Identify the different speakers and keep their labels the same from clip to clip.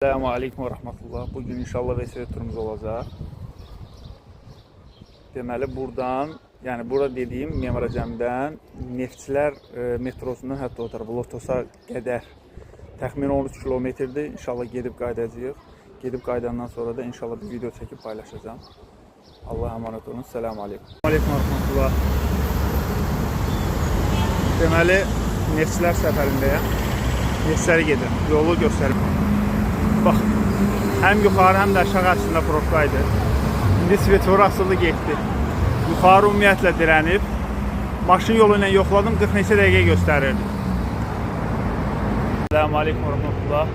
Speaker 1: Selamun Aleyküm ve Rahmetullah. Bugün inşallah vesile turumuz olacaq. Deməli buradan, yəni burada dediyim Memaracəmdən Neftçilər metrosundan hətta o tarafa Lotosa qədər təxminən 13 kilometrdir. İnşallah gedib qayıdacağıq. Gedib qayıdandan sonra da inşallah bir video çəkib paylaşacağım. Allah'a emanet olun. Selamun Aleyküm. Aleyküm ve Rahmetullah. Deməli Neftçilər səfərindəyəm. Neftçiləri gedirəm. Yolu göstərim. Bax, həm yuxarı, həm də aşağı əslində probkaydı. İndi svetor asılı getdi. Yuxarı ümumiyyətlə dirənib. Maşın yolu ilə yoxladım, 40 neçə dəqiqə göstərirdi. Selamun Aleyküm və Rahmetullah.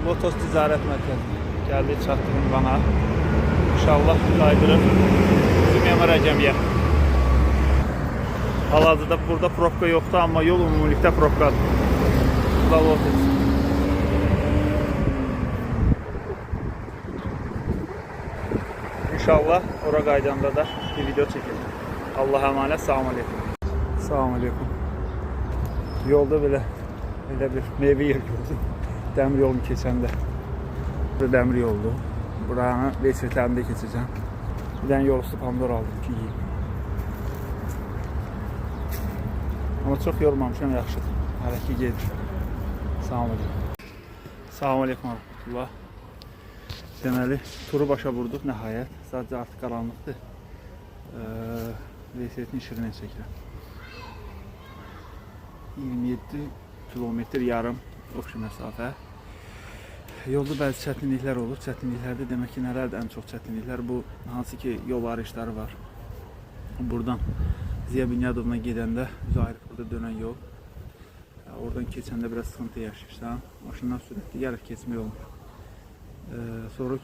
Speaker 1: Lotos Ticarət Mərkəzi. Gəldik, çatdırın bana. İnşallah qaydırıb bizim Memaracəmiyə. Hal-hazırda burada probka yoxdur, amma yol ümumilikdə probkadır. Burada Lotos. İnşallah ora qaydanda da bir video çəkəcəm. Allah'a emanet. Selamun Aleyküm. Selamun Aleyküm. Yolda belə bir meyve yer gördüm. Dəmir yolunu keçəndə. Bu dəmir yoldu. Buranın reçetlərində keçəcəm. Bir dənə yol üstü pomidor aldım ki yiyeyim. Ama çox yormamışam, yaxşıdır. Hələ ki gedir. Selamun Aleyküm. Selamun Aleyküm. Rahmetullah. Deməli, turu başa vurduq nəhayət. Sadəcə artıq qaranlıqdır. Vesiyyətin işığını çəkirəm. 27 kilometr yarım oxşu məsafə. Yolda bəzi çətinliklər olur. Çətinliklərdə demək ki, nələrdir ən çox çətinliklər? Bu, hansı ki, yol ayrışları var. Buradan Ziya Bünyadovuna gedəndə üzə ayrıq burada dönən yol. Oradan keçəndə biraz sıxıntı yaşayırsan. Maşından sürətli gəlib keçmək olmur. Sonra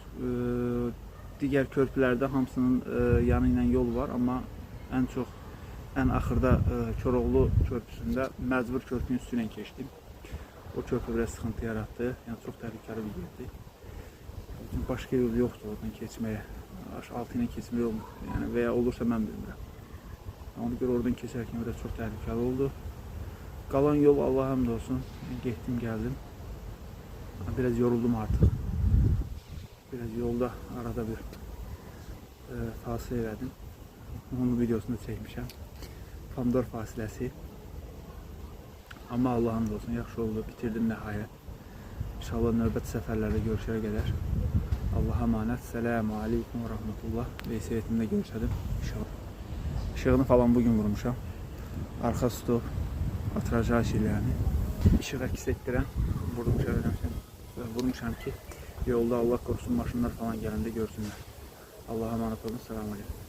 Speaker 1: digər körpülərdə hamısının yanı ilə yol var, amma ən axırda Koroğlu körpüsündə məcbur körpünün üstündən keçdim. O körpü biraz sıxıntı yarattı, yəni çox təhlükəli bir yerdir. Başqa yol yoxdur oradan keçməyə, altı ilə keçmək olmur, yəni və ya olursa mən bilmirəm. Ona görə oradan keçərkən biraz çox təhlükəli oldu. Qalan yol Allah həmd olsun, getdim gəldim, biraz yoruldum artıq. Biraz yolda arada bir fasilə elədim. Onun videosunu çəkmişəm. Pomidor fasiləsi. Amma Allah'ın olsun, yaxşı oldu. Bitirdim nəhayət. İnşallah növbəti səfərlərdə görüşərə qədər. Allah'a emanet. Selamun Aleyküm və Rahmetullah. Vesiyyətində görüşədim. İnşallah. İşığını falan bugün vurmuşam. Arxa stop. Atrajaj ilə yəni. İşıq əks etdirəm. Vurmuşam ki, yolda Allah korusun maşınlar falan gələndə görsünlər. Allah'a emanet olun. Selamun Aleyküm.